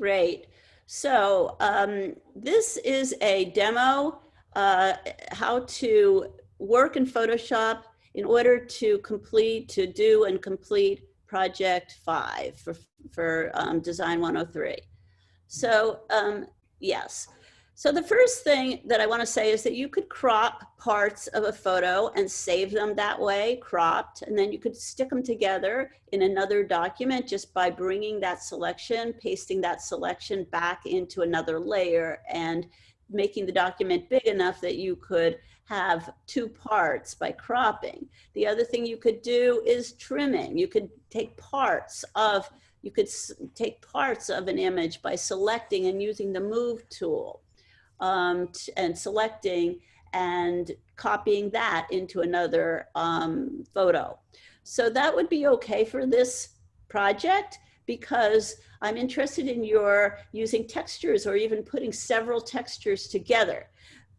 Great. So this is a demo how to work in Photoshop in order to do and complete project 5 for Design 103. So yes. So the first thing that I want to say is that you could crop parts of a photo and save them that way, cropped, and then you could stick them together in another document just by bringing that selection, pasting that selection back into another layer and making the document big enough that you could have 2 parts by cropping. The other thing you could do is trimming. You could take parts of an image by selecting and using the Move tool. And selecting and copying that into another photo. So that would be okay for this project because I'm interested in your using textures or even putting several textures together.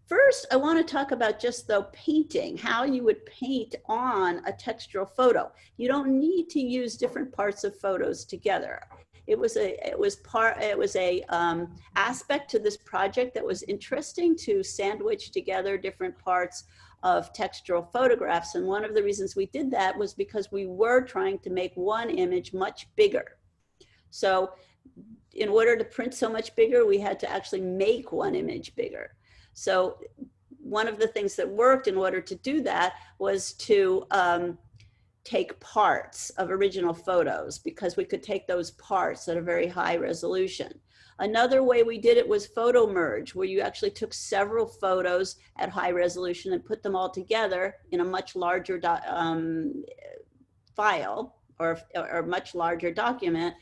First, I want to talk about just the painting, how you would paint on a textural photo. You don't need to use different parts of photos together. It was a aspect to this project that was interesting to sandwich together different parts of textural photographs. And one of the reasons we did that was because we were trying to make one image much bigger. So in order to print so much bigger, we had to actually make one image bigger. So one of the things that worked in order to do that was to take parts of original photos because we could take those parts at a very high resolution. Another way we did it was photo merge, where you actually took several photos at high resolution and put them all together in a much larger file or much larger document.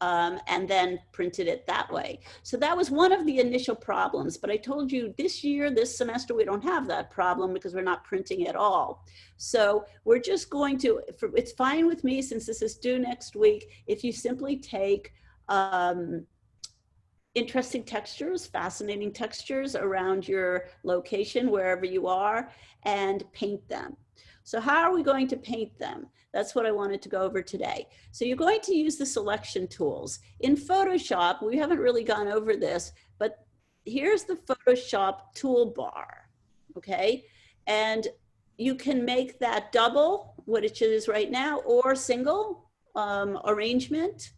And then printed it that way. So that was one of the initial problems. But I told you this semester, we don't have that problem because we're not printing at all. So we're just going to, it's fine with me since this is due next week, if you simply take interesting textures, fascinating textures around your location, wherever you are, and paint them. So how are we going to paint them? That's what I wanted to go over today. So you're going to use the selection tools. In Photoshop, we haven't really gone over this, but here's the Photoshop toolbar, okay? And you can make that double, what it is right now, or single arrangement,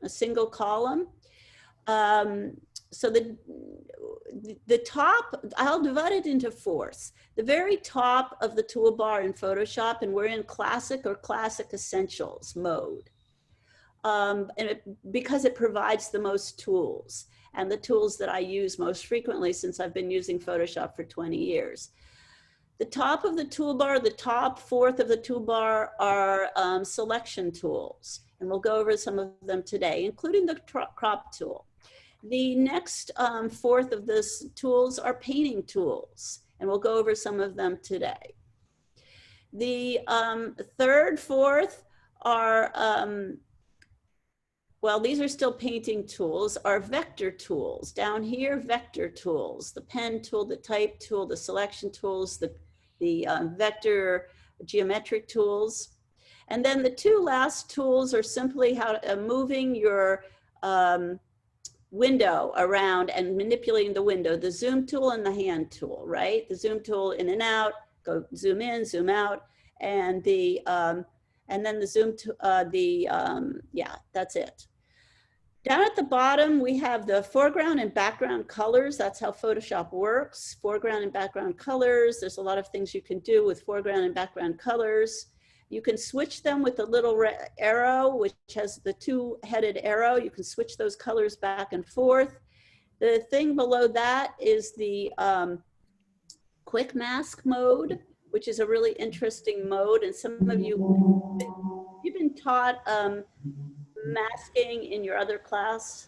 a single column. So the top, I'll divide it into fourths. The very top of the toolbar in Photoshop, and we're in classic or classic essentials mode. Because it provides the most tools and the tools that I use most frequently since I've been using Photoshop for 20 years. The top of the toolbar, the top fourth of the toolbar are selection tools. And we'll go over some of them today, including the crop tool. The next fourth of this tools are painting tools, and we'll go over some of them today. The third, fourth are, well, these are still painting tools, are vector tools. Down here, vector tools, the pen tool, the type tool, the selection tools, the vector geometric tools. And then the 2 last tools are simply how moving your window around and manipulating the window, the zoom tool and the hand tool, right? The zoom tool in and out, go zoom in, zoom out, and then the zoom to yeah, that's it. Down at the bottom, we have the foreground and background colors. That's how Photoshop works. Foreground and background colors. There's a lot of things you can do with foreground and background colors. You can switch them with the little arrow, which has the 2-headed arrow. You can switch those colors back and forth. The thing below that is the quick mask mode, which is a really interesting mode. And some of you, you've been taught masking in your other class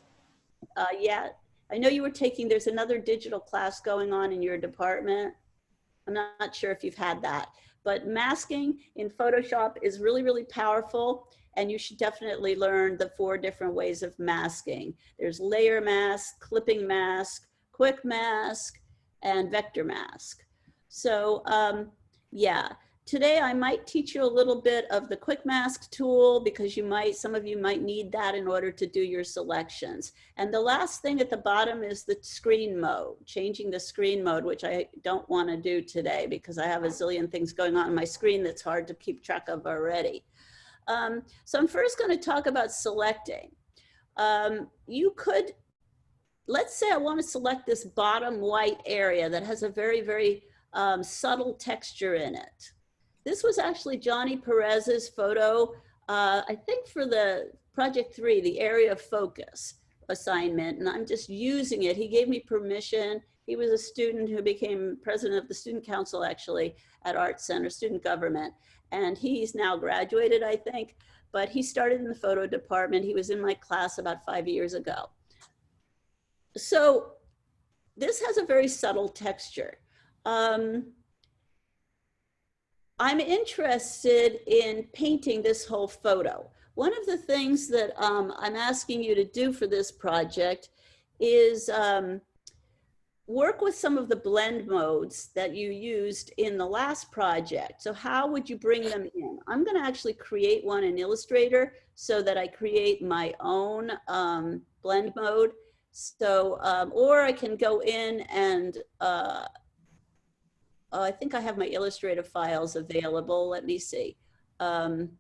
yet? I know you were taking, there's another digital class going on in your department. I'm not sure if you've had that. But masking in Photoshop is really, really powerful, and you should definitely learn the 4 different ways of masking. There's layer mask, clipping mask, quick mask, and vector mask. So yeah, today I might teach you a little bit of the quick mask tool because some of you might need that in order to do your selections. And the last thing at the bottom is the screen mode, changing the screen mode, which I don't want to do today because I have a zillion things going on my screen that's hard to keep track of already. So I'm first going to talk about selecting. You could, let's say I want to select this bottom white area that has a very, very subtle texture in it. This was actually Johnny Perez's photo, I think for the Project 3, the area of focus assignment, and I'm just using it. He gave me permission. He was a student who became president of the student council actually at Art Center Student Government, and he's now graduated, I think, but he started in the photo department. He was in my class about 5 years ago. So this has a very subtle texture. I'm interested in painting this whole photo. One of the things that I'm asking you to do for this project is work with some of the blend modes that you used in the last project. So how would you bring them in? I'm going to actually create one in Illustrator so that I create my own blend mode. So, or I can go in and I think I have my Illustrator files available. Let me see. And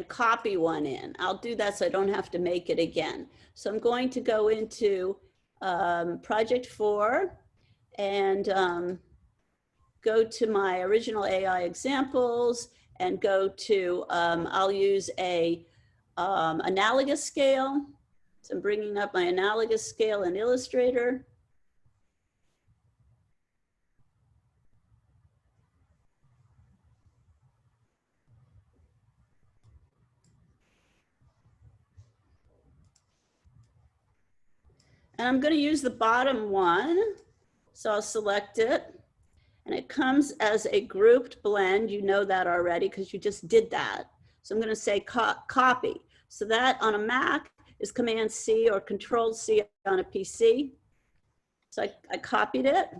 copy one in. I'll do that so I don't have to make it again. So I'm going to go into Project 4 and go to my original AI examples and go to, I'll use a analogous scale. So I'm bringing up my analogous scale in Illustrator. And I'm going to use the bottom one. So I'll select it. And it comes as a grouped blend. You know that already because you just did that. So I'm going to say copy. So that on a Mac is Command C or Control C on a PC. So I copied it.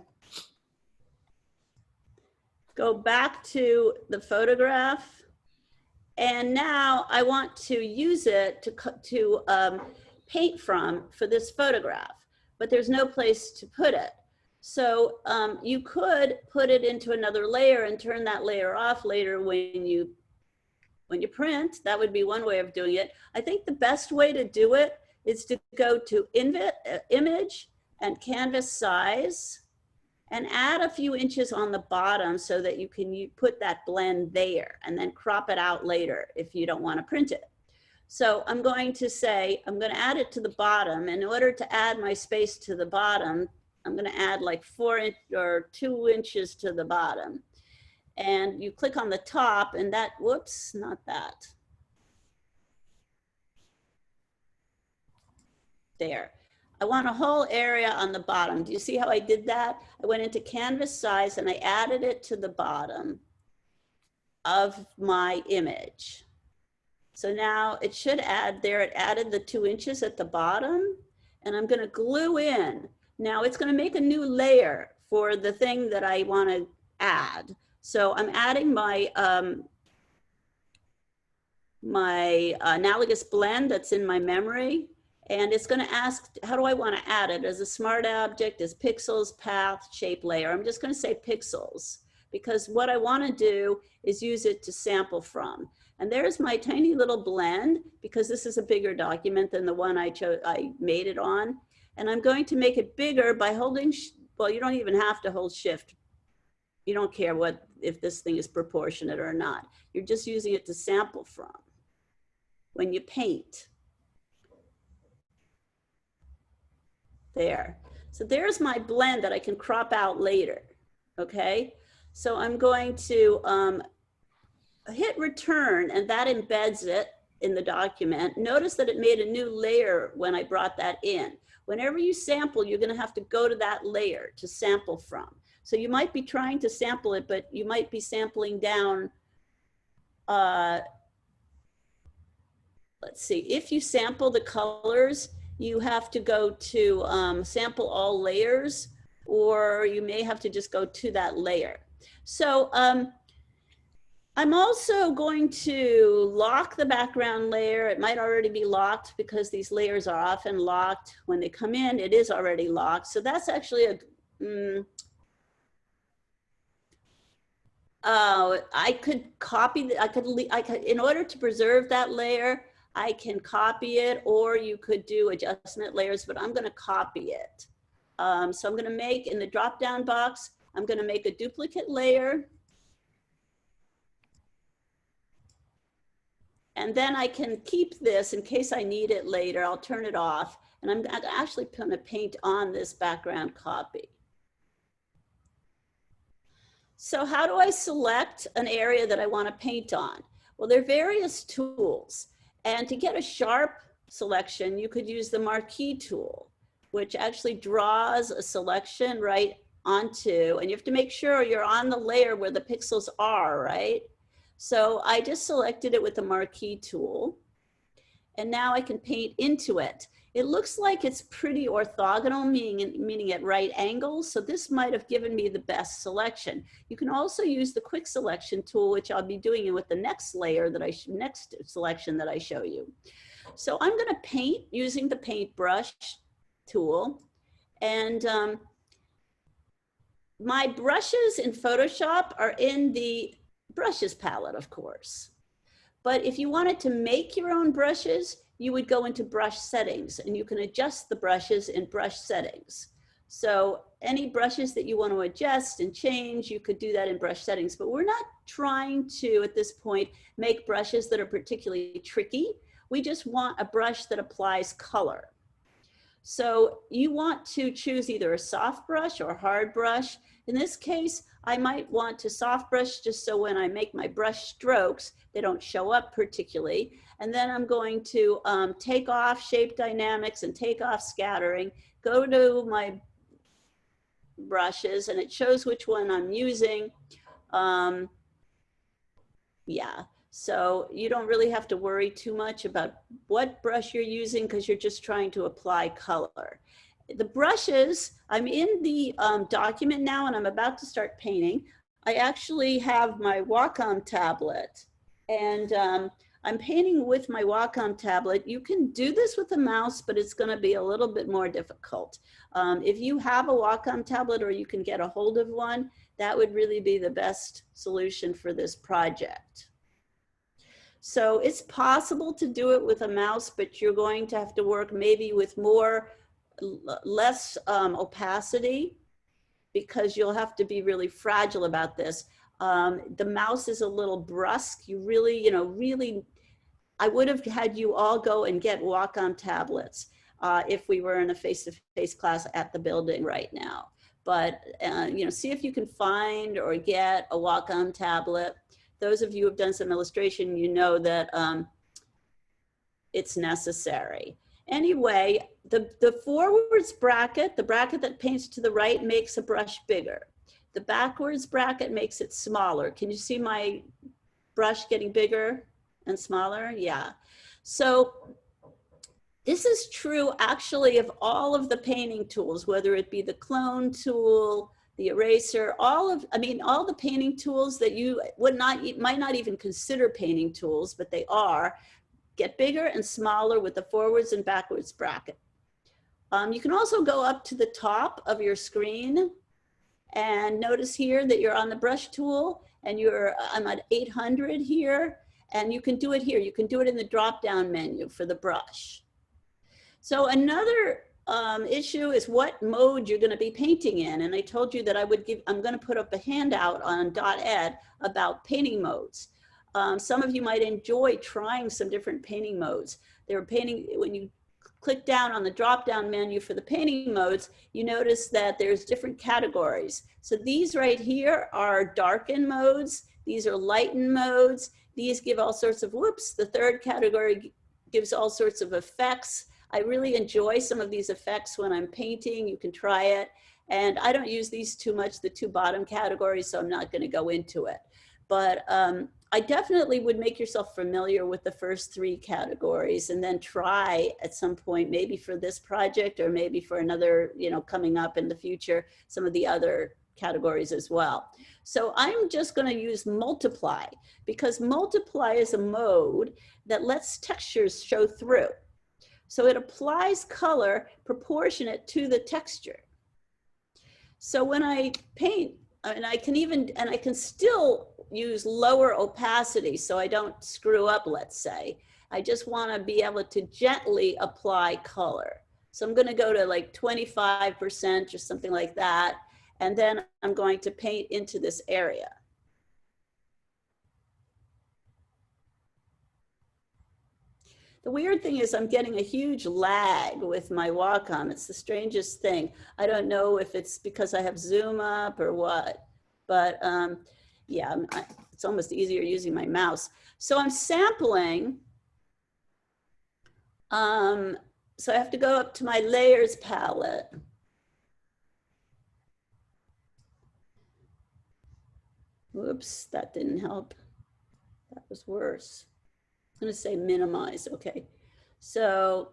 Go back to the photograph. And now I want to use it to paint from for this photograph, but there's no place to put it. So you could put it into another layer and turn that layer off later when you print. That would be one way of doing it. I think the best way to do it is to go to image and canvas size and add a few inches on the bottom so that you can put that blend there and then crop it out later if you don't want to print it. So I'm going to say, I'm going to add it to the bottom. In order to add my space to the bottom, I'm going to add like 2 inches to the bottom. And you click on the top and that, whoops, not that. There. I want a whole area on the bottom. Do you see how I did that? I went into canvas size and I added it to the bottom of my image. So now it should add there, it added the 2 inches at the bottom, and I'm going to glue in. Now it's going to make a new layer for the thing that I want to add. So I'm adding my analogous blend that's in my memory. And it's going to ask, how do I want to add it? As a smart object, as pixels, path, shape, layer. I'm just going to say pixels because what I want to do is use it to sample from. And there's my tiny little blend because this is a bigger document than the one I made it on. And I'm going to make it bigger by holding, well, you don't even have to hold shift. You don't care if this thing is proportionate or not. You're just using it to sample from when you paint. There. So there's my blend that I can crop out later. Okay. So I'm going to hit return and that embeds it in the document. Notice that it made a new layer when I brought that in. Whenever you sample, you're going to have to go to that layer to sample from. So you might be trying to sample it, but you might be sampling down. Let's see, if you sample the colors, you have to go to sample all layers, or you may have to just go to that layer. So I'm also going to lock the background layer. It might already be locked because these layers are often locked. When they come in, it is already locked. So that's actually a, I could copy, I could, in order to preserve that layer, I can copy it, or you could do adjustment layers, but I'm gonna copy it. So I'm gonna make, in the drop-down box, I'm gonna make a duplicate layer. And then I can keep this in case I need it later. I'll turn it off. And I'm actually going to paint on this background copy. So how do I select an area that I want to paint on? Well, there are various tools. And to get a sharp selection, you could use the marquee tool, which actually draws a selection right onto, and you have to make sure you're on the layer where the pixels are, right? So I just selected it with the marquee tool, and now I can paint into it. It looks like it's pretty orthogonal, meaning at right angles. So this might have given me the best selection. You can also use the quick selection tool, which I'll be doing with the next layer that next selection that I show you. So I'm going to paint using the paintbrush tool, and my brushes in Photoshop are in the brushes palette, of course. But if you wanted to make your own brushes, you would go into brush settings, and you can adjust the brushes in brush settings. So any brushes that you want to adjust and change, you could do that in brush settings. But we're not trying to, at this point, make brushes that are particularly tricky. We just want a brush that applies color. So you want to choose either a soft brush or a hard brush. In this case, I might want to soft brush just so when I make my brush strokes, they don't show up particularly. And then I'm going to take off shape dynamics and take off scattering, go to my brushes, and it shows which one I'm using. Yeah, so you don't really have to worry too much about what brush you're using because you're just trying to apply color. The brushes, I'm in the document now and I'm about to start painting. I actually have my Wacom tablet, and I'm painting with my Wacom tablet. You can do this with a mouse, but it's going to be a little bit more difficult. If you have a Wacom tablet or you can get a hold of one, that would really be the best solution for this project. So it's possible to do it with a mouse, but you're going to have to work maybe with less opacity, because you'll have to be really fragile about this. The mouse is a little brusque. You really, really, I would have had you all go and get Wacom tablets if we were in a face-to-face class at the building right now. But, see if you can find or get a Wacom tablet. Those of you who have done some illustration, you know that it's necessary. Anyway, the forwards bracket, the bracket that paints to the right, makes a brush bigger. The backwards bracket makes it smaller. Can you see my brush getting bigger and smaller? Yeah. So this is true actually of all of the painting tools, whether it be the clone tool, the eraser, all the painting tools that you might not even consider painting tools, but they are, get bigger and smaller with the forwards and backwards bracket. You can also go up to the top of your screen and notice here that you're on the brush tool, and I'm at 800 here, and you can do it here. You can do it in the drop-down menu for the brush. So another issue is what mode you're going to be painting in. And I told you that I'm going to put up a handout on .ed about painting modes. Some of you might enjoy trying some different painting modes. When you click down on the drop-down menu for the painting modes, you notice that there's different categories. So these right here are darken modes. These are lighten modes. These give all sorts of whoops. The third category gives all sorts of effects. I really enjoy some of these effects when I'm painting. You can try it. And I don't use these too much, the two bottom categories, so I'm not going to go into it. But I definitely would make yourself familiar with the first three categories and then try at some point, maybe for this project or maybe for another, coming up in the future, some of the other categories as well. So I'm just going to use multiply because multiply is a mode that lets textures show through. So it applies color proportionate to the texture. So when I paint, and I can still use lower opacity so I don't screw up, let's say. I just want to be able to gently apply color. So I'm going to go to like 25% or something like that. And then I'm going to paint into this area. The weird thing is I'm getting a huge lag with my Wacom. It's the strangest thing. I don't know if it's because I have Zoom up or what, but yeah, it's almost easier using my mouse. So I'm sampling. So I have to go up to my layers palette. Whoops, that didn't help. That was worse. I'm going to say minimize. Okay. So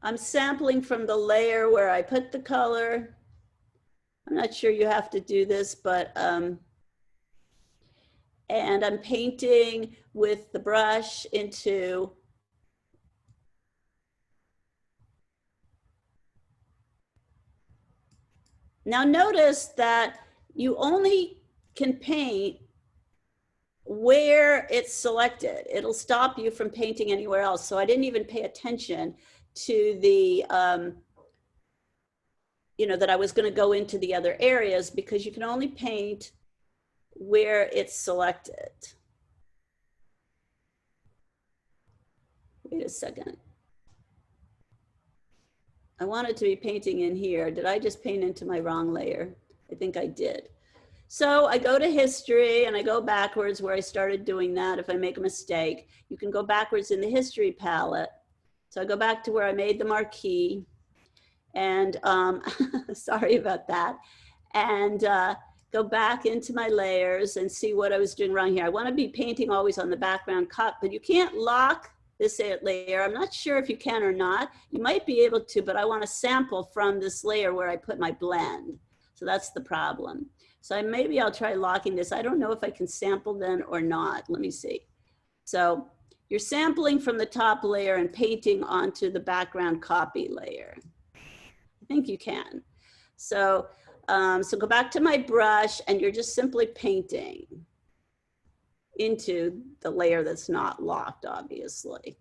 I'm sampling from the layer where I put the color. I'm not sure you have to do this, but and I'm painting with the brush into now notice that you only can paint where it's selected. It'll stop you from painting anywhere else. So I didn't even pay attention to the, that I was going to go into the other areas because you can only paint where it's selected. Wait a second. I wanted to be painting in here. Did I just paint into my wrong layer? I think I did. So I go to history and I go backwards where I started doing that. If I make a mistake, you can go backwards in the history palette. So I go back to where I made the marquee and sorry about that. And go back into my layers and see what I was doing wrong here. I want to be painting always on the background cut, but you can't lock this layer. I'm not sure if you can or not. You might be able to, but I want to sample from this layer where I put my blend. So that's the problem. So maybe I'll try locking this. I don't know if I can sample then or not. Let me see. So you're sampling from the top layer and painting onto the background copy layer. I think you can. So, so go back to my brush and you're just simply painting into the layer that's not locked, obviously.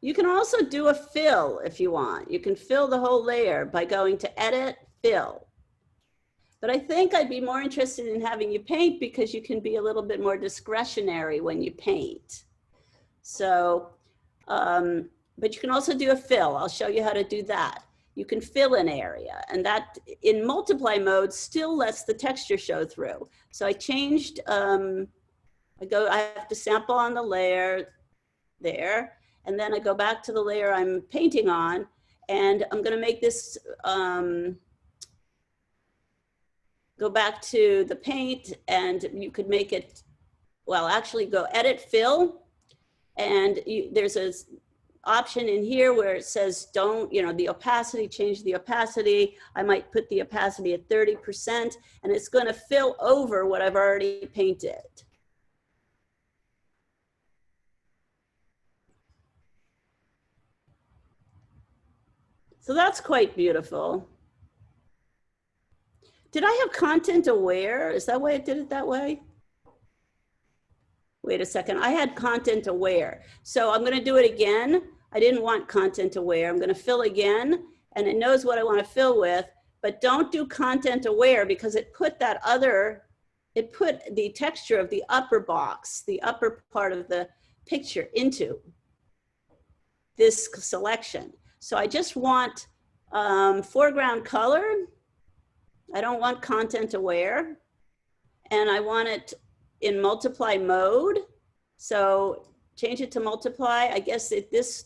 You can also do a fill if you want. You can fill the whole layer by going to Edit, Fill. But I think I'd be more interested in having you paint because you can be a little bit more discretionary when you paint. So, but you can also do a fill. I'll show you how to do that. You can fill an area, and that in multiply mode still lets the texture show through. So I changed, I have to sample on the layer there, and then I go back to the layer I'm painting on, and I'm gonna make this, go back to the paint, and you could make it, well, actually go Edit, Fill, and there's a option in here where it says don't, the opacity, change the opacity. I might put the opacity at 30% and it's going to fill over what I've already painted. So that's quite beautiful. Did I have content aware? Is that why it did it that way? Wait a second, I had content aware. So I'm going to do it again. I didn't want content aware. I'm going to fill again, and it knows what I want to fill with, but don't do content aware because it put that other, it put the texture of the upper box, the upper part of the picture into this selection. So I just want foreground color. I don't want content aware, and I want it in multiply mode. So change it to multiply. I guess this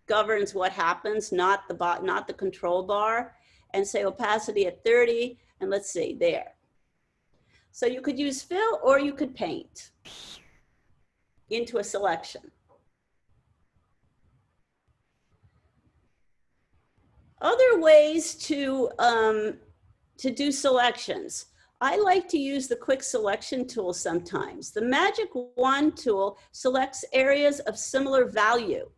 governs what happens, not the control bar, and say opacity at 30, and let's see, there. So you could use fill or you could paint into a selection. Other ways to do selections. I like to use the quick selection tool sometimes. The magic wand tool selects areas of similar value.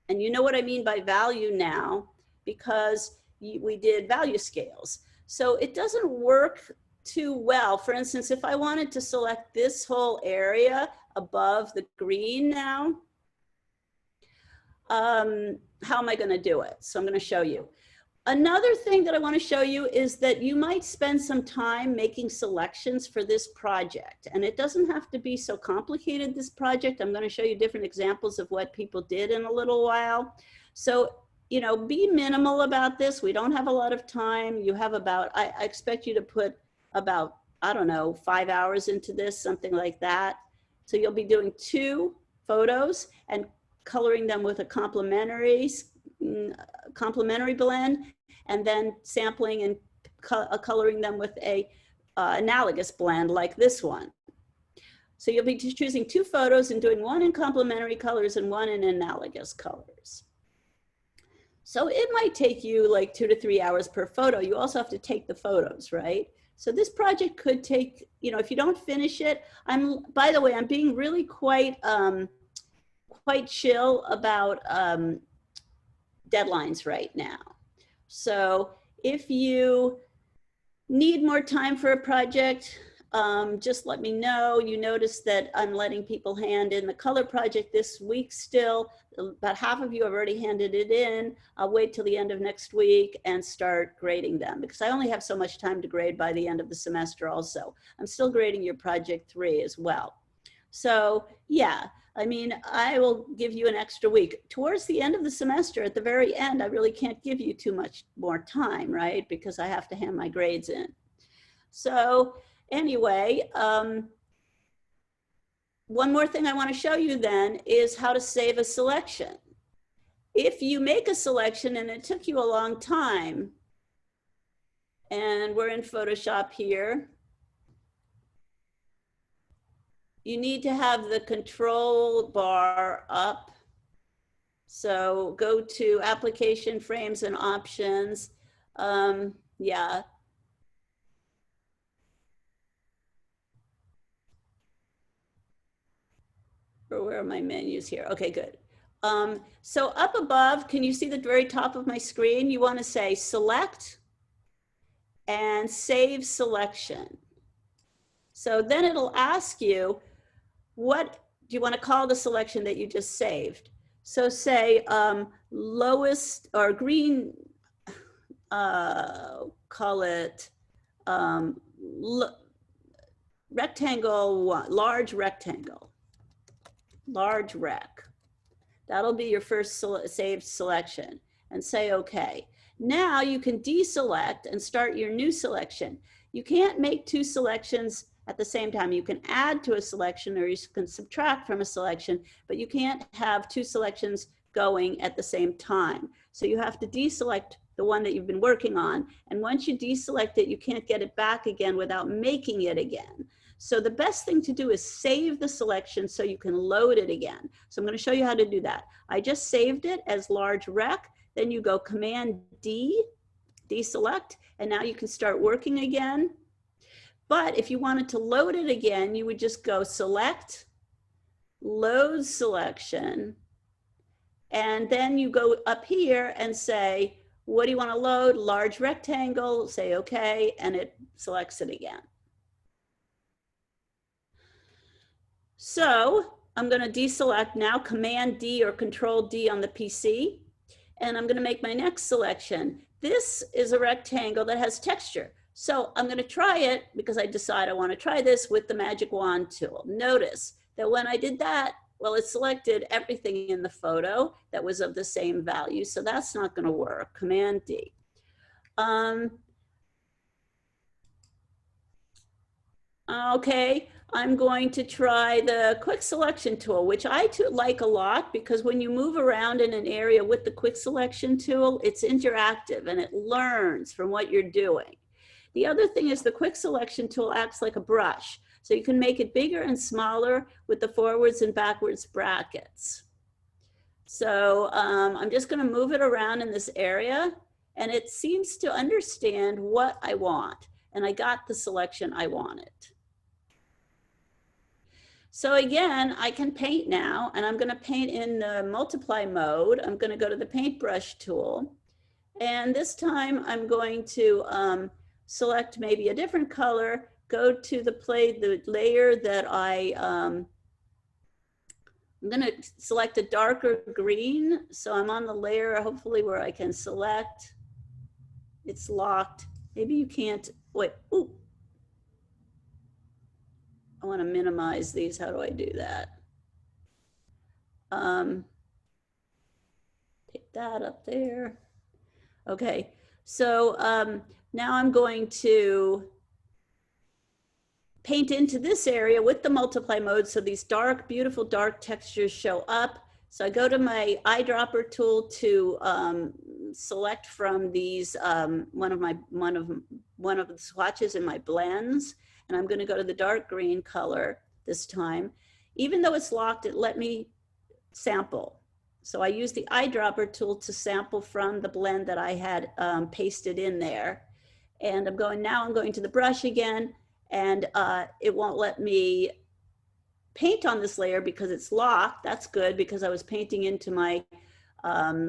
And you know what I mean by value now, because we did value scales. So it doesn't work too well. For instance, if I wanted to select this whole area above the green now, how am I going to do it? So I'm going to show you. Another thing that I want to show you is that you might spend some time making selections for this project. And it doesn't have to be so complicated, this project. I'm going to show you different examples of what people did in a little while. So, you know, be minimal about this. We don't have a lot of time. You have about, I expect you to put about, I don't know, 5 hours into this, something like that. So you'll be doing 2 photos and coloring them with a complementary blend, and then sampling and coloring them with a analogous blend like this one. So you'll be choosing 2 photos and doing 1 in complementary colors and 1 in analogous colors. So it might take you like 2 to 3 hours per photo. You also have to take the photos, right? So this project could take, you know, if you don't finish it, by the way, I'm being really quite chill about deadlines right now. So if you need more time for a project, just let me know. You notice that I'm letting people hand in the color project this week still. About half of you have already handed it in. I'll wait till the end of next week and start grading them, because I only have so much time to grade by the end of the semester also. I'm still grading your project 3 as well. So yeah, I mean, I will give you an extra week. Towards the end of the semester, at the very end, I really can't give you too much more time, right? Because I have to hand my grades in. So anyway, one more thing I want to show you then is how to save a selection. If you make a selection and it took you a long time, and we're in Photoshop here, you need to have the control bar up. So go to application, frames, and options. Yeah. Or where are my menus here? Okay, good. So up above, can you see the very top of my screen? You want to say select and save selection. So then it'll ask you, what do you want to call the selection that you just saved? So say lowest or green, call it rectangle 1, large rectangle, large rec. That'll be your first saved selection, and say okay. Now you can deselect and start your new selection. You can't make 2 selections at the same time. You can add to a selection or you can subtract from a selection, but you can't have 2 selections going at the same time. So you have to deselect the one that you've been working on. And once you deselect it, you can't get it back again without making it again. So the best thing to do is save the selection so you can load it again. So I'm going to show you how to do that. I just saved it as large rec. Then you go Command D, deselect, and now you can start working again. But if you wanted to load it again, you would just go select, load selection, and then you go up here and say, what do you want to load? Large rectangle, say okay, and it selects it again. So I'm going to deselect now, Command D or Control D on the PC, and I'm going to make my next selection. This is a rectangle that has texture. So I'm going to try it because I decide I want to try this with the magic wand tool. Notice that when I did that, well, it selected everything in the photo that was of the same value. So that's not going to work. Command D. I'm Okay, I'm going to try the quick selection tool, which I too like a lot because when you move around in an area with the quick selection tool, it's interactive and it learns from what you're doing. The other thing is the quick selection tool acts like a brush. So you can make it bigger and smaller with the forwards and backwards brackets. So I'm just going to move it around in this area and it seems to understand what I want. And I got the selection I wanted. So again, I can paint now, and I'm going to paint in the multiply mode. I'm going to go to the paintbrush tool. And this time I'm going to select maybe a different color, go to the layer that I'm going to select a darker green. So I'm on the layer, hopefully where I can select. It's locked. Maybe you can't, wait, ooh. I want to minimize these. How do I do that? Take that up there. Okay, so now I'm going to paint into this area with the multiply mode so these dark, beautiful dark textures show up. So I go to my eyedropper tool to select from these one of the swatches in my blends, and I'm going to go to the dark green color this time. Even though it's locked, it let me sample. So I use the eyedropper tool to sample from the blend that I had pasted in there. And now I'm going to the brush again, and it won't let me paint on this layer because it's locked. That's good because I was painting into my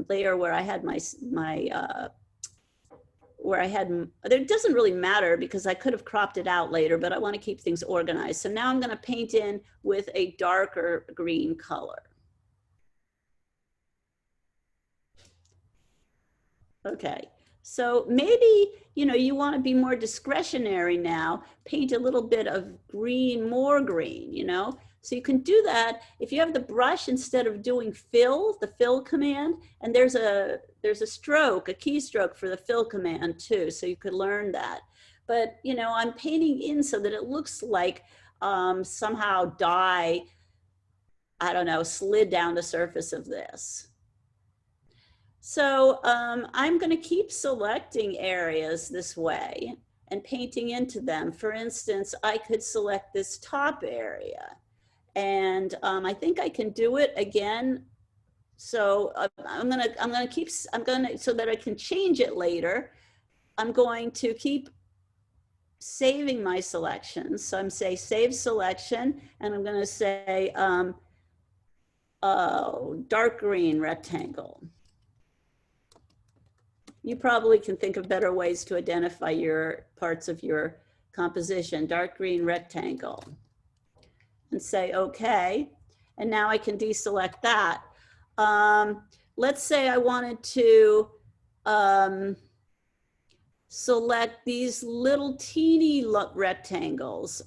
layer where I had it doesn't really matter because I could have cropped it out later, but I want to keep things organized. So now I'm going to paint in with a darker green color. Okay, so maybe, you want to be more discretionary now, paint a little bit of green, more green, So you can do that if you have the brush instead of doing fill, the fill command, and there's a stroke, a keystroke for the fill command too, so you could learn that. But, I'm painting in so that it looks like somehow dye, I don't know, slid down the surface of this. So I'm going to keep selecting areas this way and painting into them. For instance, I could select this top area, and I think I can do it again. So so that I can change it later. I'm going to keep saving my selections. So I'm say save selection, and I'm going to say dark green rectangle. You probably can think of better ways to identify your parts of your composition. Dark green rectangle. And say okay. And now I can deselect that. Let's say I wanted to select these little teeny rectangles.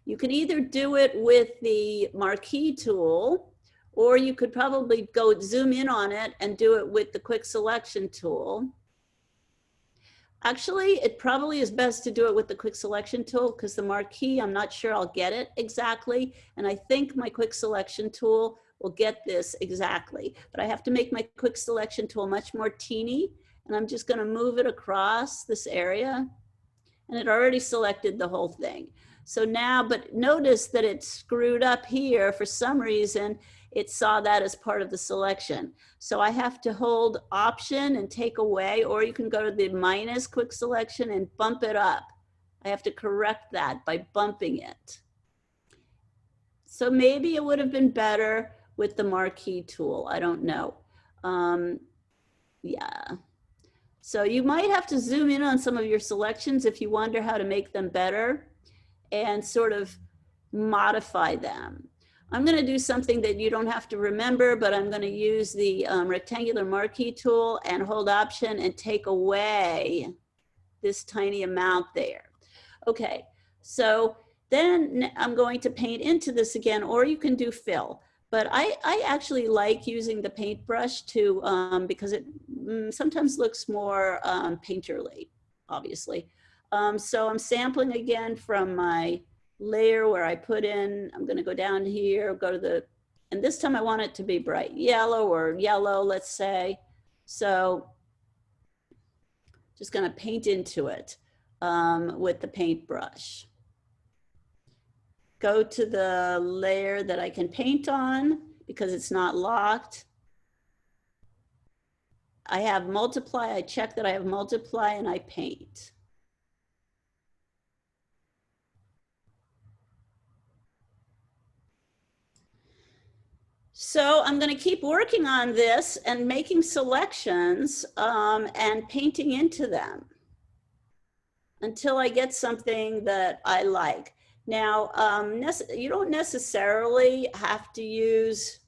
You can either do it with the marquee tool, or you could probably go zoom in on it and do it with the quick selection tool. Actually, it probably is best to do it with the quick selection tool because the marquee, I'm not sure I'll get it exactly. And I think my quick selection tool will get this exactly. But I have to make my quick selection tool much more teeny. And I'm just going to move it across this area. And it already selected the whole thing. So now, but notice that it screwed up here for some reason. It saw that as part of the selection. So I have to hold Option and take away, or you can go to the minus quick selection and bump it up. I have to correct that by bumping it. So maybe it would have been better with the marquee tool. I don't know. Yeah. So you might have to zoom in on some of your selections if you wonder how to make them better and sort of modify them. I'm going to do something that you don't have to remember, but I'm going to use the rectangular marquee tool and hold Option and take away this tiny amount there. Okay, so then I'm going to paint into this again, or you can do fill. But I actually like using the paintbrush to, because it sometimes looks more painterly, obviously. So I'm sampling again from my layer where I put in, I'm going to go down here, go to the, and this time I want it to be bright yellow or yellow, let's say. So just going to paint into it with the paintbrush. Go to the layer that I can paint on because it's not locked. I have multiply, I check that I have multiply and I paint. So I'm going to keep working on this and making selections and painting into them until I get something that I like. Now, you don't necessarily have to use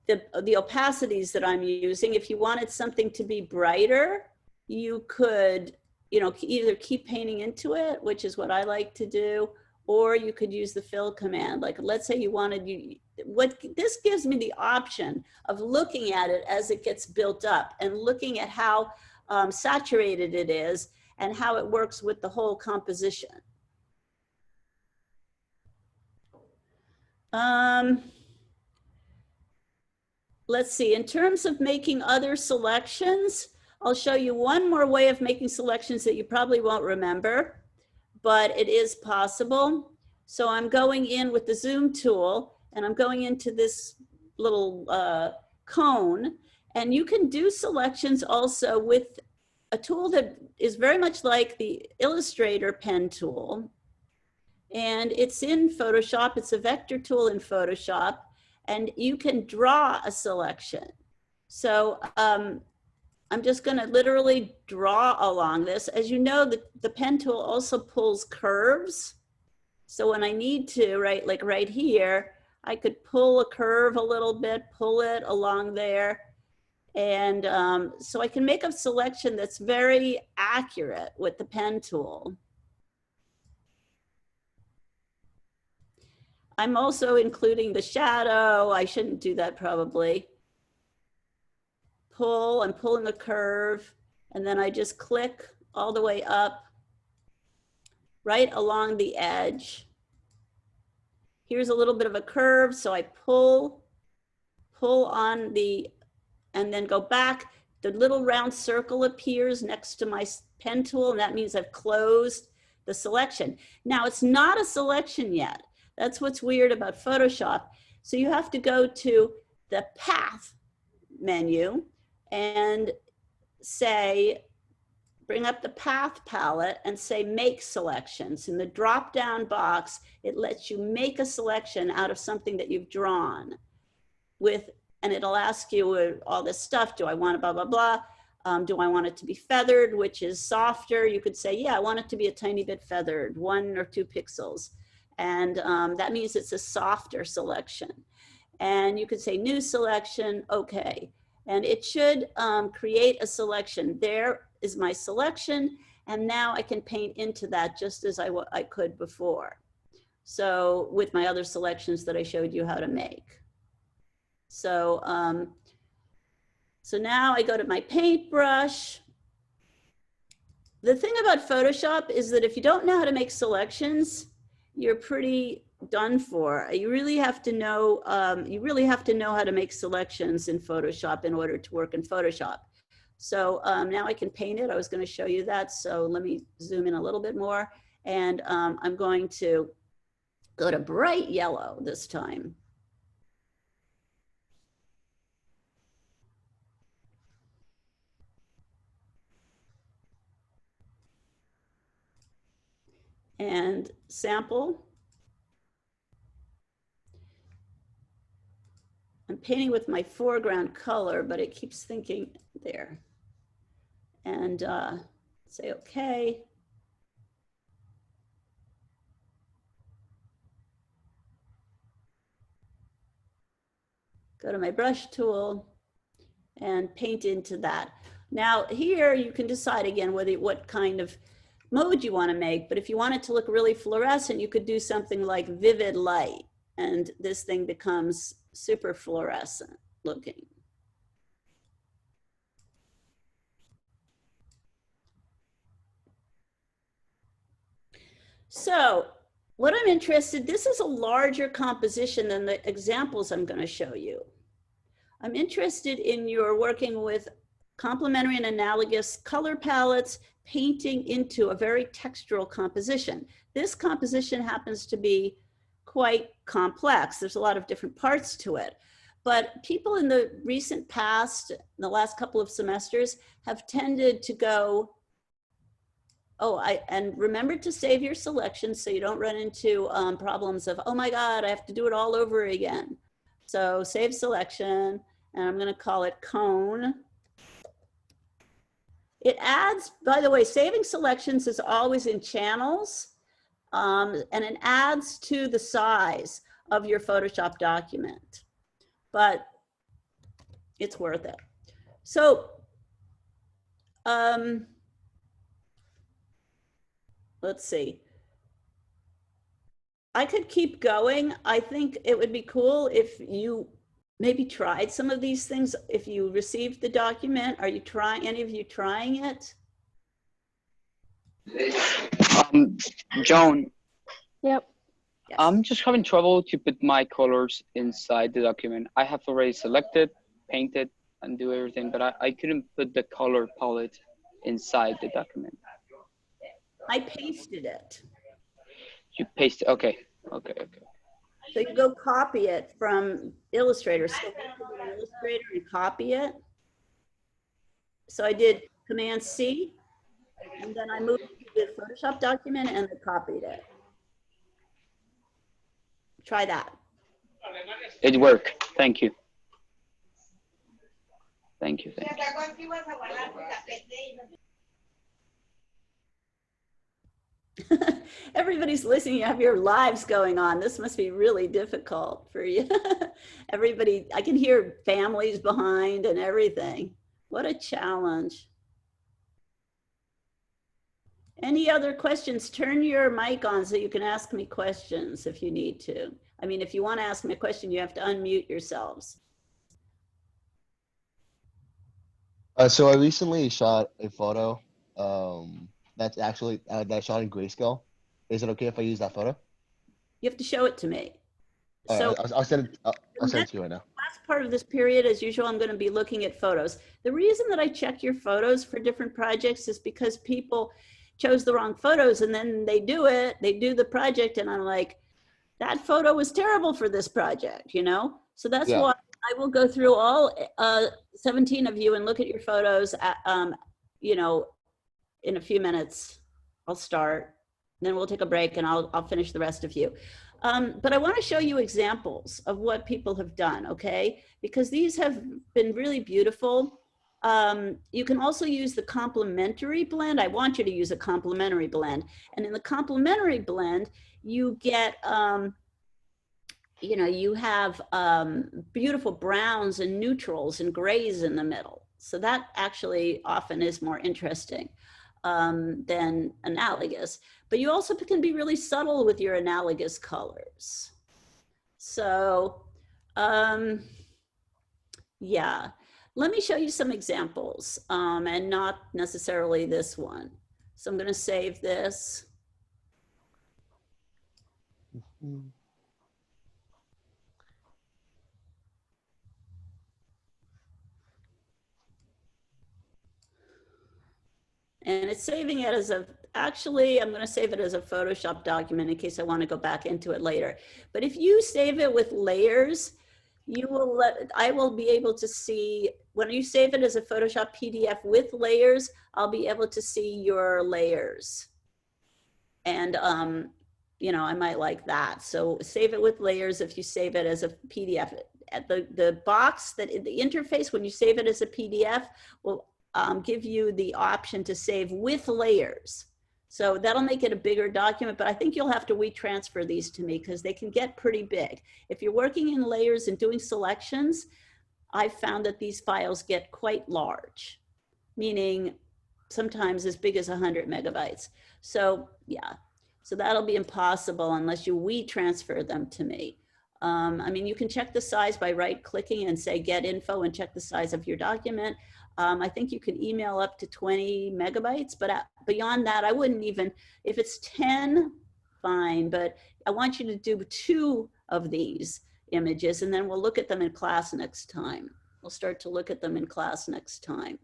the opacities that I'm using. If you wanted something to be brighter, you could, either keep painting into it, which is what I like to do, or you could use the fill command. Like, let's say you wanted, this gives me the option of looking at it as it gets built up and looking at how saturated it is and how it works with the whole composition. Let's see, in terms of making other selections, I'll show you one more way of making selections that you probably won't remember, but it is possible. So I'm going in with the zoom tool and I'm going into this little cone, and you can do selections also with a tool that is very much like the Illustrator pen tool. And it's in Photoshop. It's a vector tool in Photoshop, and you can draw a selection. So I'm just going to literally draw along this. As you know, the pen tool also pulls curves. So when I need to, right, like right here, I could pull a curve a little bit, pull it along there. And so I can make a selection that's very accurate with the pen tool. I'm also including the shadow. I shouldn't do that probably. I'm pulling a curve, and then I just click all the way up right along the edge. Here's a little bit of a curve, so I pull on the, and then go back. The little round circle appears next to my pen tool, and that means I've closed the selection. Now, it's not a selection yet. That's what's weird about Photoshop. So you have to go to the Path menu and say, bring up the Path palette and say Make Selections. In the drop-down box, it lets you make a selection out of something that you've drawn and it'll ask you all this stuff. Do I want blah, blah, blah? Do I want it to be feathered, which is softer? You could say, yeah, I want it to be a tiny bit feathered, 1 or 2 pixels. And that means it's a softer selection. And you could say new selection, okay. And it should create a selection. There is my selection. And now I can paint into that just as I could before. So with my other selections that I showed you how to make. So, so now I go to my paintbrush. The thing about Photoshop is that if you don't know how to make selections, you're pretty done for. You really have to know how to make selections in Photoshop in order to work in Photoshop. So now I can paint it. I was going to show you that. So let me zoom in a little bit more. And I'm going to go to bright yellow this time. And sample. I'm painting with my foreground color, but it keeps thinking there. And say okay. Go to my brush tool and paint into that. Now here you can decide again what kind of mode you want to make, but if you want it to look really fluorescent, you could do something like vivid light, and this thing becomes super fluorescent looking. So what I'm interested, this is a larger composition than the examples I'm going to show you. I'm interested in your working with complementary and analogous color palettes, painting into a very textural composition. This composition happens to be quite complex. There's a lot of different parts to it. But people in the recent past, in the last couple of semesters, have tended to go, and remember to save your selections so you don't run into problems of, oh my God, I have to do it all over again. So save selection, and I'm gonna call it cone. It adds, by the way, saving selections is always in channels, and it adds to the size of your Photoshop document, but it's worth it. So, let's see. I could keep going. I think it would be cool if you maybe tried some of these things. If you received the document, are you trying, any of you trying it? Joan. Yep. Yes. I'm just having trouble to put my colors inside the document. I have already selected, painted, and do everything, but I couldn't put the color palette inside the document. I pasted it. You paste it, okay. So you go copy it from Illustrator. So go to Illustrator and copy it. So I did Command C, and then I moved to the Photoshop document and I copied it. Try that. It worked, thank you. Thank you. Everybody's listening. You have your lives going on. This must be really difficult for you. Everybody, I can hear families behind and everything. What a challenge. Any other questions? Turn your mic on so you can ask me questions if you need to. I mean, if you want to ask me a question, you have to unmute yourselves. So I recently shot a photo that's actually that I shot in grayscale. Is it okay if I use that photo? You have to show it to me. So I'll send it. I'll send it to you right now. Last part of this period, as usual, I'm going to be looking at photos. The reason that I check your photos for different projects is because people chose the wrong photos, and then they do the project, and I'm like, that photo was terrible for this project, you know? So that's why I will go through all 17 of you and look at your photos, you know, in a few minutes. I'll start, then we'll take a break and I'll finish the rest of you. But I want to show you examples of what people have done, okay? Because these have been really beautiful. You can also use the complementary blend. I want you to use a complementary blend. And in the complementary blend, you get, you know, you have beautiful browns and neutrals and grays in the middle. So that actually often is more interesting than analogous. But you also can be really subtle with your analogous colors. So, yeah. Let me show you some examples, and not necessarily this one. So I'm going to save this. And it's saving it as a, actually, I'm going to save it as a Photoshop document in case I want to go back into it later. But if you save it with layers, you will I will be able to see, when you save it as a Photoshop PDF with layers, I'll be able to see your layers. And, you know, I might like that. So save it with layers if you save it as a PDF. At the box, that the interface, when you save it as a PDF, will give you the option to save with layers. So that'll make it a bigger document, but I think you'll have to WeTransfer these to me because they can get pretty big. If you're working in layers and doing selections, I've found that these files get quite large, meaning sometimes as big as 100 megabytes. So yeah, so that'll be impossible unless you WeTransfer them to me. I mean, you can check the size by right-clicking and say get info and check the size of your document. I think you can email up to 20 megabytes, but beyond that, I wouldn't even, if it's 10 fine, but I want you to do 2 of these images, and then we'll look at them in class next time. We'll start to look at them in class next time.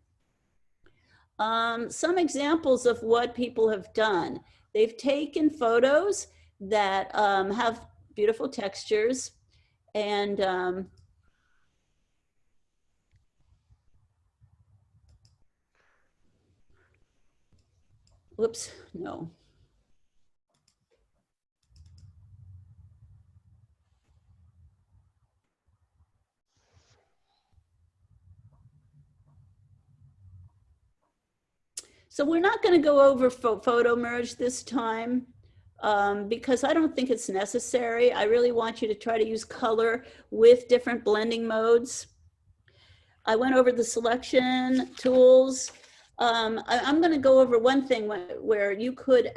Some examples of what people have done. They've taken photos that have beautiful textures, and whoops, no. So we're not going to go over photo merge this time because I don't think it's necessary. I really want you to try to use color with different blending modes. I went over the selection tools. I'm going to go over one thing where you could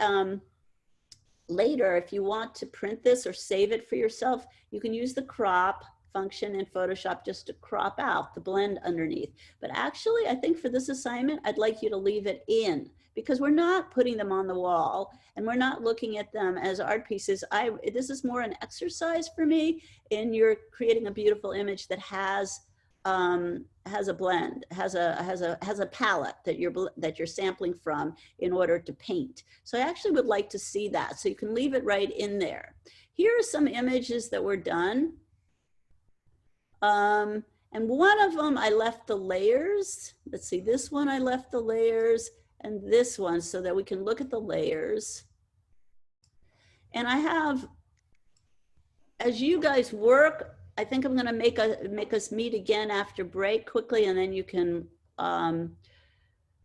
later, if you want to print this or save it for yourself, you can use the crop function in Photoshop just to crop out the blend underneath. But actually, I think for this assignment, I'd like you to leave it in because we're not putting them on the wall and we're not looking at them as art pieces. This is more an exercise for me in you're creating a beautiful image that has a blend, has a palette that you're sampling from in order to paint. So I actually would like to see that. So you can leave it right in there. Here are some images that were done. And one of them, I left the layers. Let's see, this one I left the layers and this one so that we can look at the layers. And I have, as you guys work, I think I'm gonna make us meet again after break quickly and then you can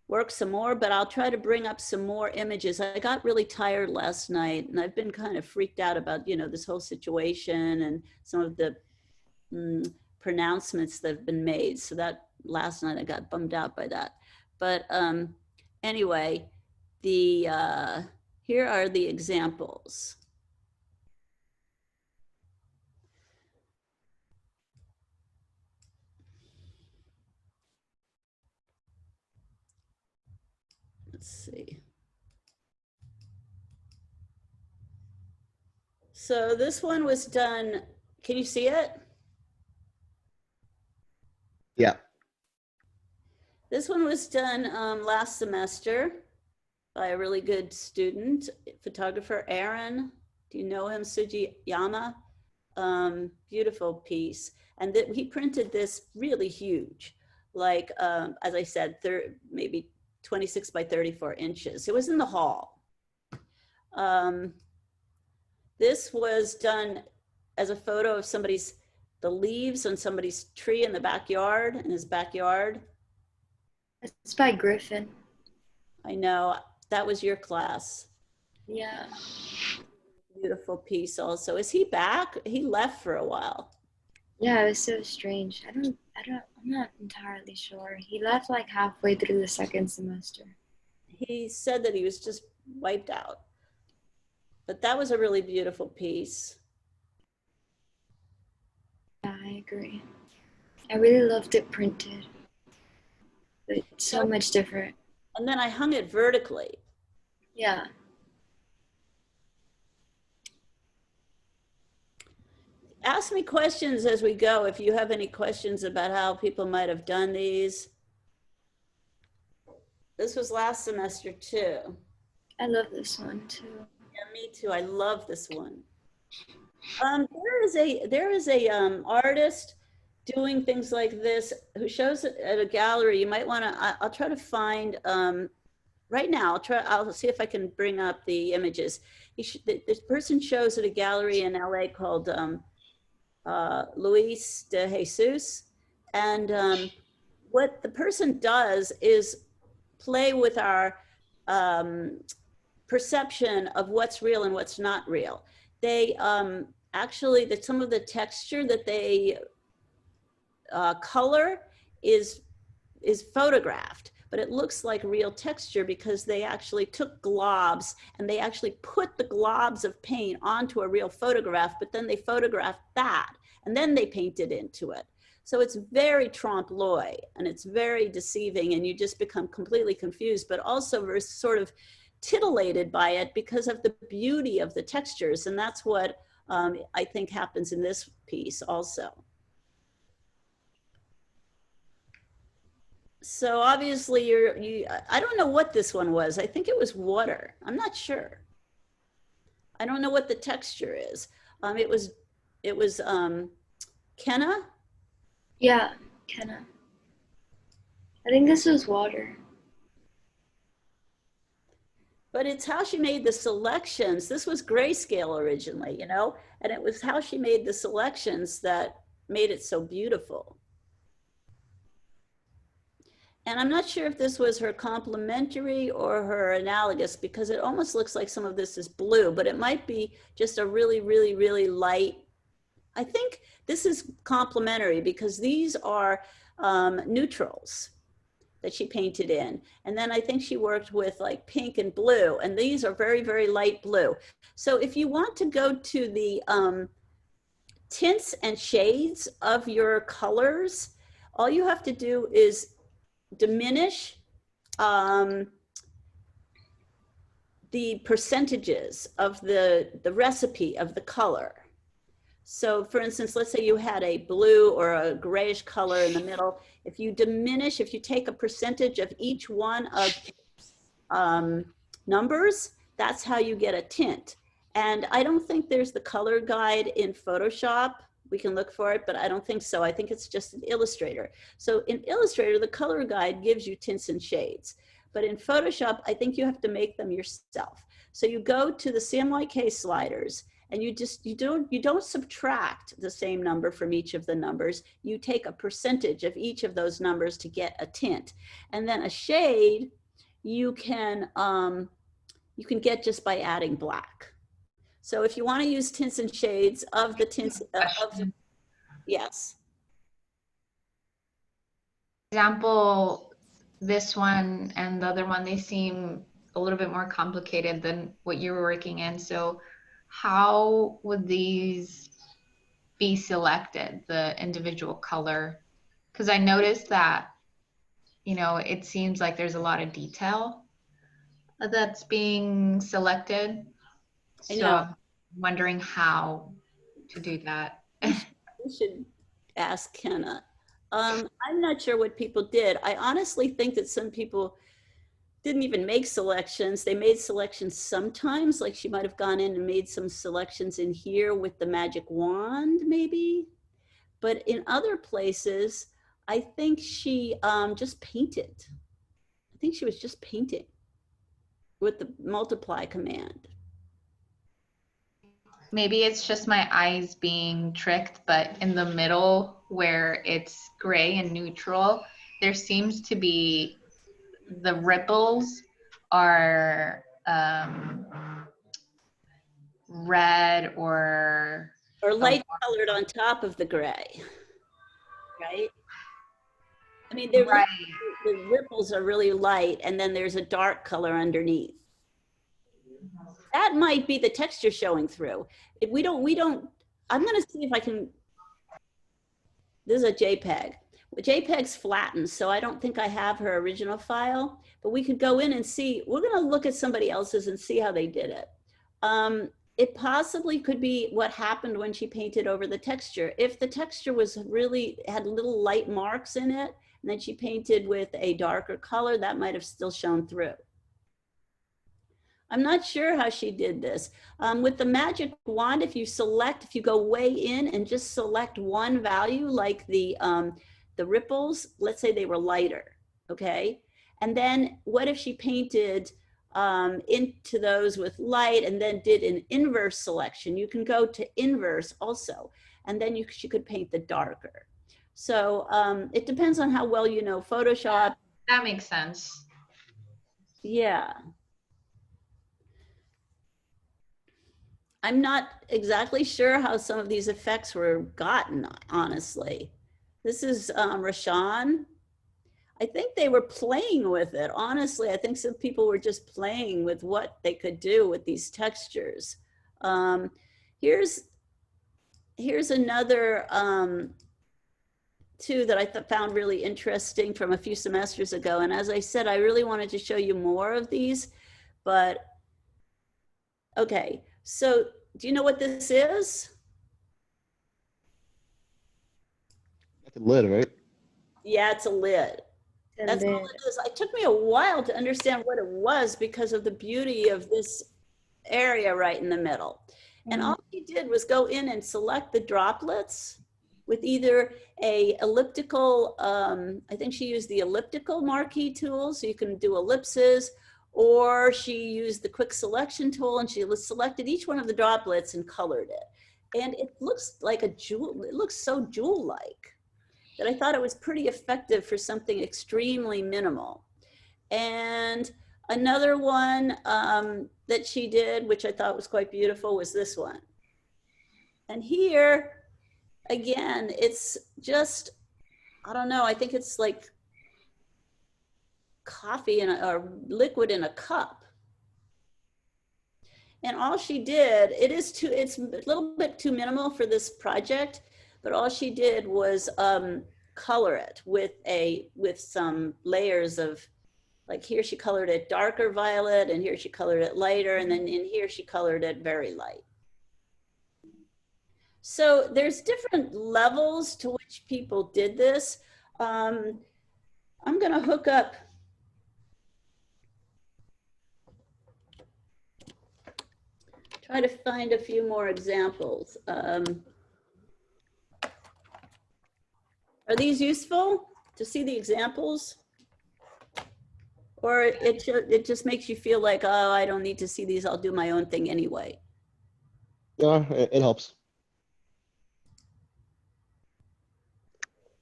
work some more, but I'll try to bring up some more images. I got really tired last night and I've been kind of freaked out about, you know, this whole situation and some of the pronouncements that have been made. So that last night I got bummed out by that. But anyway, here are the examples. Let's see. So this one was done, can you see it? Yeah. This one was done last semester by a really good student, photographer, Aaron. Do you know him? Sujiyama? Beautiful piece. And he printed this really huge, like, as I said, maybe 26 by 34 inches. It was in the hall. This was done as a photo of the leaves on somebody's tree in the backyard, in his backyard. It's by Griffin. I know, that was your class. Yeah. Beautiful piece also. Is he back? He left for a while. Yeah, it was so strange. I'm not entirely sure. He left like halfway through the second semester. He said that he was just wiped out. But that was a really beautiful piece. Yeah, I agree. I really loved it printed. It's so much different. And then I hung it vertically. Yeah. Ask me questions as we go if you have any questions about how people might have done these. This was last semester too. I love this one too. Yeah, me too. I love this one. There is a artist doing things like this who shows it at a gallery. You might want to. I'll try to find right now. I'll see if I can bring up the images. This person shows at a gallery in LA called Luis de Jesus, and what the person does is play with our perception of what's real and what's not real. They actually, some of the texture that they color is photographed, but it looks like real texture because they actually took globs and they actually put the globs of paint onto a real photograph, but then they photographed that and then they painted into it. So it's very trompe-l'oeil and it's very deceiving and you just become completely confused, but also sort of titillated by it because of the beauty of the textures. And that's what I think happens in this piece also. So obviously I don't know what this one was. I think it was water. I'm not sure. I don't know what the texture is. It was Kenna? Yeah, Kenna. I think this was water. But it's how she made the selections. This was grayscale originally, you know, and it was how she made the selections that made it so beautiful. And I'm not sure if this was her complementary or her analogous, because it almost looks like some of this is blue, but it might be just a really, really, really light. I think this is complementary because these are neutrals that she painted in. And then I think she worked with like pink and blue, and these are very, very light blue. So if you want to go to the tints and shades of your colors, all you have to do is diminish the percentages of the recipe of the color. So for instance, let's say you had a blue or a grayish color in the middle. If you diminish, if you take a percentage of each one of numbers, that's how you get a tint. And I don't think there's the color guide in Photoshop. We can look for it, but I don't think so. I think it's just in Illustrator. So in Illustrator, the color guide gives you tints and shades. But in Photoshop, I think you have to make them yourself. So you go to the CMYK sliders, and you don't subtract the same number from each of the numbers. You take a percentage of each of those numbers to get a tint. And then a shade you can get just by adding black. So if you want to use tints and shades of the tints yes. Example, this one and the other one, they seem a little bit more complicated than what you were working in. So how would these be selected, the individual color? Because I noticed that, you know, it seems like there's a lot of detail that's being selected. So I'm wondering how to do that. We should ask Kenna. I'm not sure what people did. I honestly think that some people didn't even make selections. They made selections sometimes, like she might have gone in and made some selections in here with the magic wand maybe. But in other places, I think she just painted. I think she was just painting with the multiply command. Maybe it's just my eyes being tricked, but in the middle where it's gray and neutral, there seems to be the ripples are red or light colored on top of the gray, right? I mean, right. The ripples are really light, and then there's a dark color underneath. That might be the texture showing through. If we don't, I'm gonna see if I can, this is a JPEG. JPEG's flattened, so I don't think I have her original file, but we could go in and see. We're gonna look at somebody else's and see how they did it. It possibly could be what happened when she painted over the texture. If the texture was really, had little light marks in it, and then she painted with a darker color, that might have still shown through. I'm not sure how she did this. With the magic wand, if you go way in and just select one value, like the ripples, let's say they were lighter, okay? And then what if she painted into those with light and then did an inverse selection? You can go to inverse also, and then she could paint the darker. So it depends on how well you know Photoshop. That makes sense. Yeah. I'm not exactly sure how some of these effects were gotten, honestly. This is Rashawn. I think they were playing with it, honestly. I think some people were just playing with what they could do with these textures. Here's another two that I found really interesting from a few semesters ago. And as I said, I really wanted to show you more of these, but okay. So do you know what this is? That's a lid, right? Yeah, it's a lid. The That's all lid. it is. It took me a while to understand what it was because of the beauty of this area right in the middle. And all she did was go in and select the droplets with either a elliptical, I think she used the elliptical marquee tool, so you can do ellipses, or she used the quick selection tool and she selected each one of the droplets and colored it. And it looks like a jewel, it looks so jewel-like that I thought it was pretty effective for something extremely minimal. And another one that she did, which I thought was quite beautiful, was this one. And here, again, it's just, I don't know, I think it's like coffee or liquid in a cup. And all she did, it's a little bit too minimal for this project, but all she did was color it with some layers of, like here she colored it darker violet, and here she colored it lighter, and then in here she colored it very light. So there's different levels to which people did this. I'm gonna hook up try to find a few more examples. Are these useful to see the examples? Or it just makes you feel like, oh, I don't need to see these, I'll do my own thing anyway? Yeah, it helps.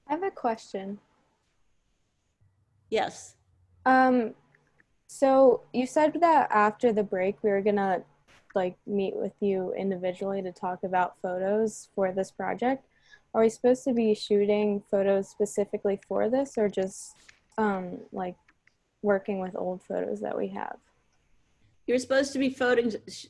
I have a question. Yes. So you said that after the break we were gonna like meet with you individually to talk about photos for this project. Are we supposed to be shooting photos specifically for this, or just like working with old photos that we have? You're supposed to be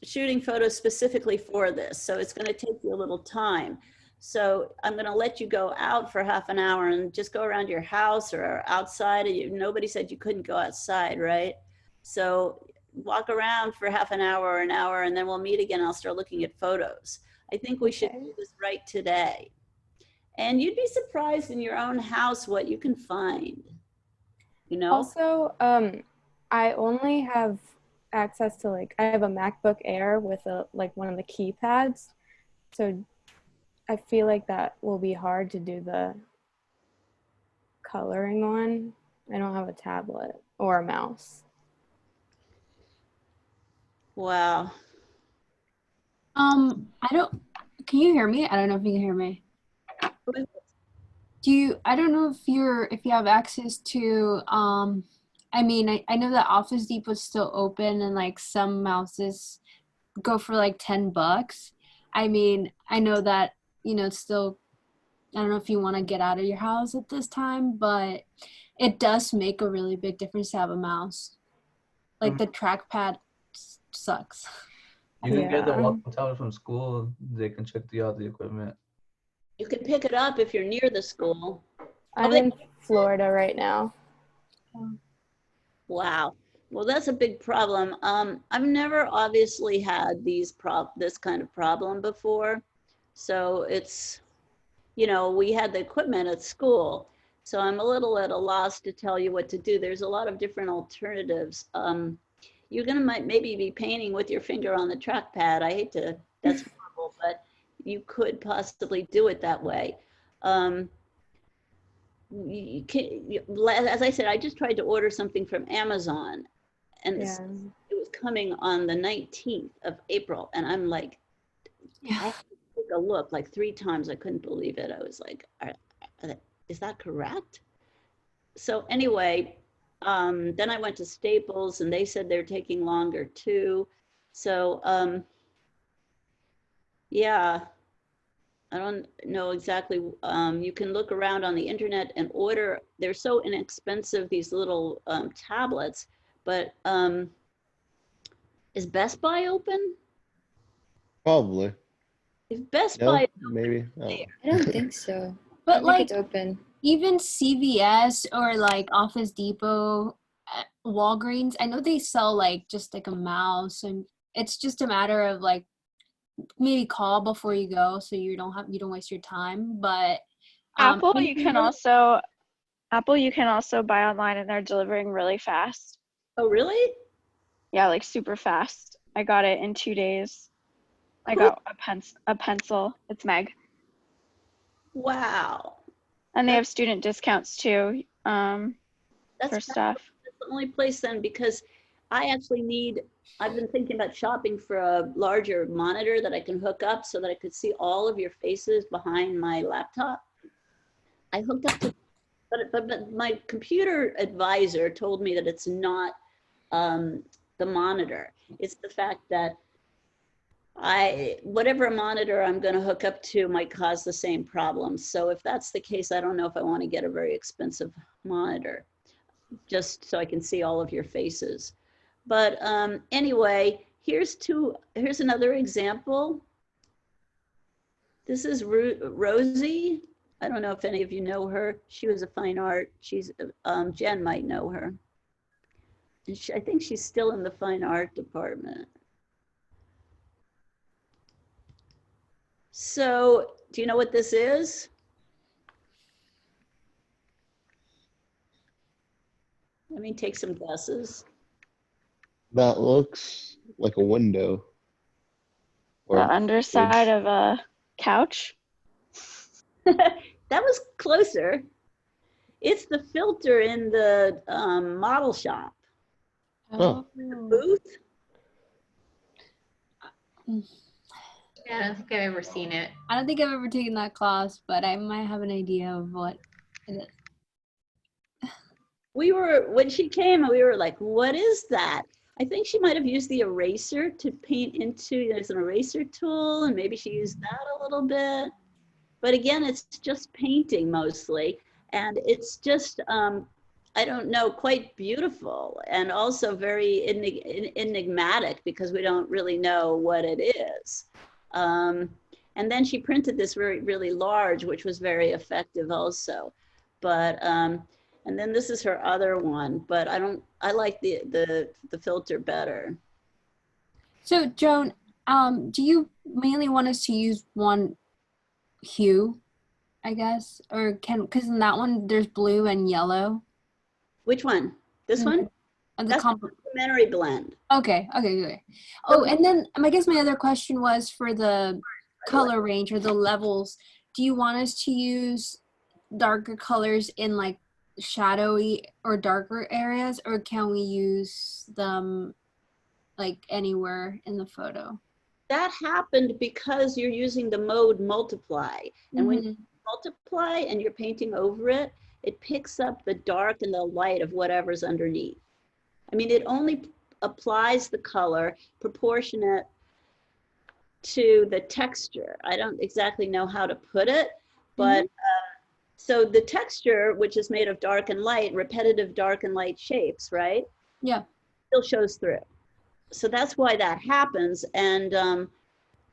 shooting photos specifically for this, so it's going to take you a little time. So I'm going to let you go out for half an hour and just go around your house or outside. Nobody said you couldn't go outside, right? So walk around for half an hour or an hour, and then we'll meet again. I'll start looking at photos. I think we should do this right today. And you'd be surprised in your own house what you can find, you know? Also, I only have access to I have a MacBook Air with one of the keypads. So I feel like that will be hard to do the coloring on. I don't have a tablet or a mouse. Wow. Can you hear me? I don't know if you can hear me. I don't know if you have access to, I know that Office Depot's still open and some mouses go for $10. I know that, it's still, I don't know if you want to get out of your house at this time, but it does make a really big difference to have a mouse. The trackpad sucks. You can get the welcome tablet from school. They can check out the equipment. You can pick it up if you're near the school. I'm in Florida right now. Wow. Well, that's a big problem. I've never obviously had this kind of problem before. So it's, we had the equipment at school. So I'm a little at a loss to tell you what to do. There's a lot of different alternatives. You're gonna maybe be painting with your finger on the trackpad. I hate to, that's horrible, but you could possibly do it that way. As I said, I just tried to order something from Amazon, and it was coming on the 19th of April, and I'm like, I took a look 3 times. I couldn't believe it. I was like, is that correct? So anyway, then I went to Staples, and they said they're taking longer too. So yeah, I don't know exactly. You can look around on the internet and order. They're so inexpensive, these little tablets, but is Best Buy open? Probably. If Best Buy is open, maybe. I don't think so. But I think it's open. Even CVS or Office Depot at Walgreens, I know they sell like just like a mouse, and it's just a matter of like maybe call before you go so you don't waste your time. But Apple, I you can also buy online and they're delivering really fast. Oh, really? Yeah, like super fast. I got it in 2 days. I Cool. got a pencil. It's Meg. Wow. And they That's- have student discounts too, That's for stuff. That's the only place then, because I've been thinking about shopping for a larger monitor that I can hook up so that I could see all of your faces behind my laptop. I hooked up to, but my computer advisor told me that it's not the monitor. It's the fact that whatever monitor I'm going to hook up to might cause the same problem. So if that's the case, I don't know if I want to get a very expensive monitor, just so I can see all of your faces. But anyway, here's another example. This is Rosie. I don't know if any of you know her. She was a fine art. Jen might know her. And I think she's still in the fine art department. So, do you know what this is? Let me take some guesses. That looks like a window. The underside of a couch. That was closer. It's the filter in the model shop. Oh. Booth. Yeah, I don't think I've ever seen it. I don't think I've ever taken that class, but I might have an idea of what it is. When she came, we were like, what is that? I think she might have used the eraser to paint into, there's an eraser tool, and maybe she used that a little bit. But again, it's just painting mostly. And it's just, I don't know, quite beautiful and also very enigmatic because we don't really know what it is. And then she printed this really large, which was very effective also. But, and then this is her other one, but I like the filter better. So Joan, do you mainly want us to use one hue, I guess? Or because in that one, there's blue and yellow. Which one? This one? And That's the complementary blend. Okay. Oh, and then I guess my other question was for the color range or the levels. Do you want us to use darker colors in like shadowy or darker areas, or can we use them like anywhere in the photo? That happened because you're using the mode multiply. And when you multiply and you're painting over it, it picks up the dark and the light of whatever's underneath. I mean, it only applies the color proportionate to the texture. I don't exactly know how to put it, but so the texture, which is made of dark and light, repetitive dark and light shapes, right? Yeah. Still shows through. So that's why that happens. And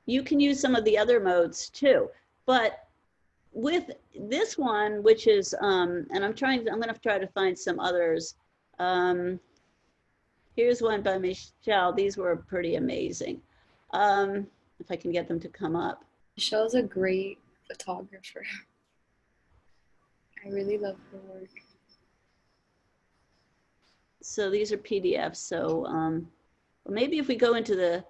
you can use some of the other modes too. But with this one, which is, and I'm going to try to find some others. Here's one by Michelle. These were pretty amazing. If I can get them to come up. Michelle's a great photographer. I really love her work. So these are PDFs. So maybe if we go into the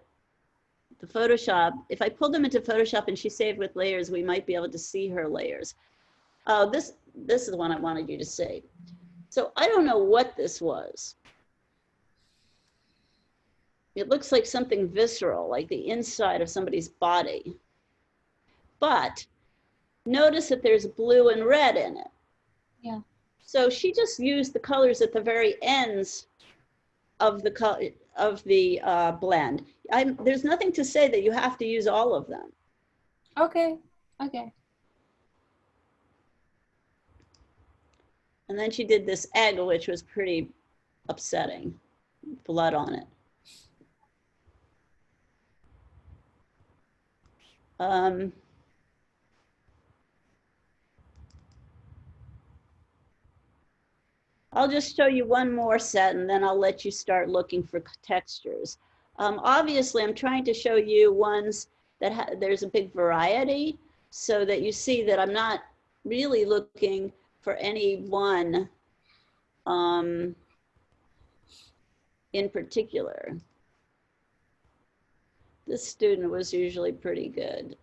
Photoshop, if I pull them into Photoshop and she saved with layers, we might be able to see her layers. Oh, this is the one I wanted you to see. So I don't know what this was. It looks like something visceral, like the inside of somebody's body. But notice that there's blue and red in it. Yeah. So she just used the colors at the very ends of the blend. There's nothing to say that you have to use all of them. Okay. And then she did this egg, which was pretty upsetting. Blood on it. I'll just show you one more set and then I'll let you start looking for textures. Obviously, I'm trying to show you ones that there's a big variety so that you see that I'm not really looking for any one in particular. This student was usually pretty good.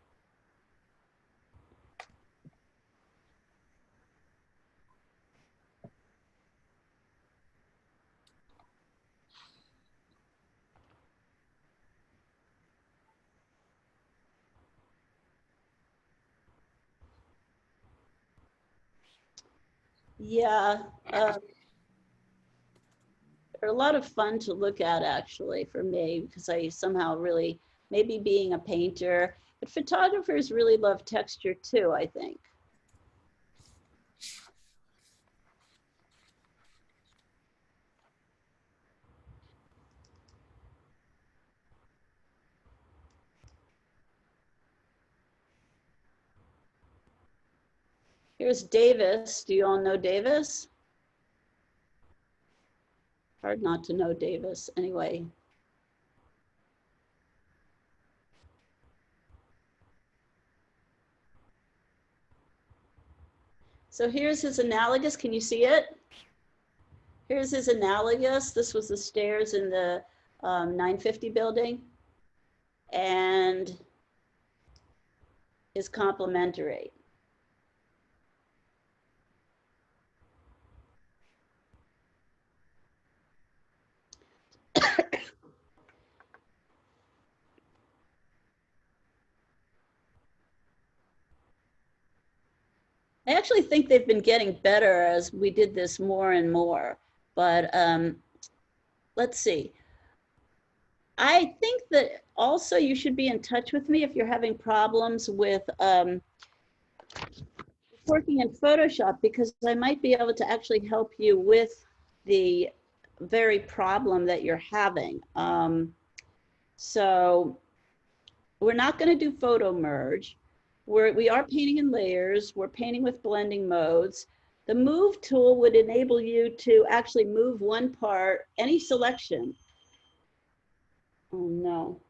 Yeah, they're a lot of fun to look at actually for me because I somehow really, maybe being a painter, but photographers really love texture too, I think. Here's Davis. Do you all know Davis? Hard not to know Davis anyway. So here's his analogous. Can you see it? Here's his analogous. This was the stairs in the 950 building. And his complementary. I actually think they've been getting better as we did this more and more, but let's see. I think that also you should be in touch with me if you're having problems with working in Photoshop, because I might be able to actually help you with the very problem that you're having. So we're not going to do photo merge. We are painting in layers. We're painting with blending modes. The move tool would enable you to actually move one part, any selection. Oh no.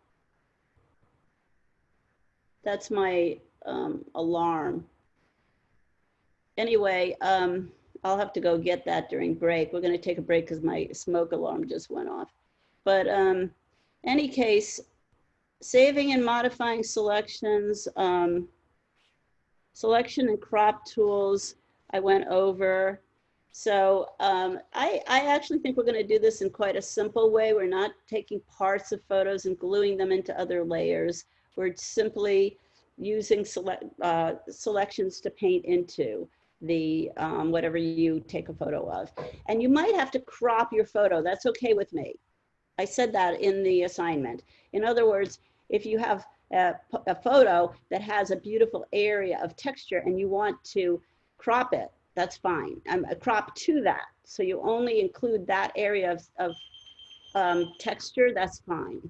That's my alarm. Anyway, I'll have to go get that during break. We're going to take a break because my smoke alarm just went off. But any case, saving and modifying selections, selection and crop tools, I went over. So I actually think we're going to do this in quite a simple way. We're not taking parts of photos and gluing them into other layers. We're simply using selections to paint into the whatever you take a photo of. And you might have to crop your photo. That's okay with me. I said that in the assignment. In other words, if you have a photo that has a beautiful area of texture and you want to crop it, that's fine. Crop to that. So you only include that area of texture, that's fine.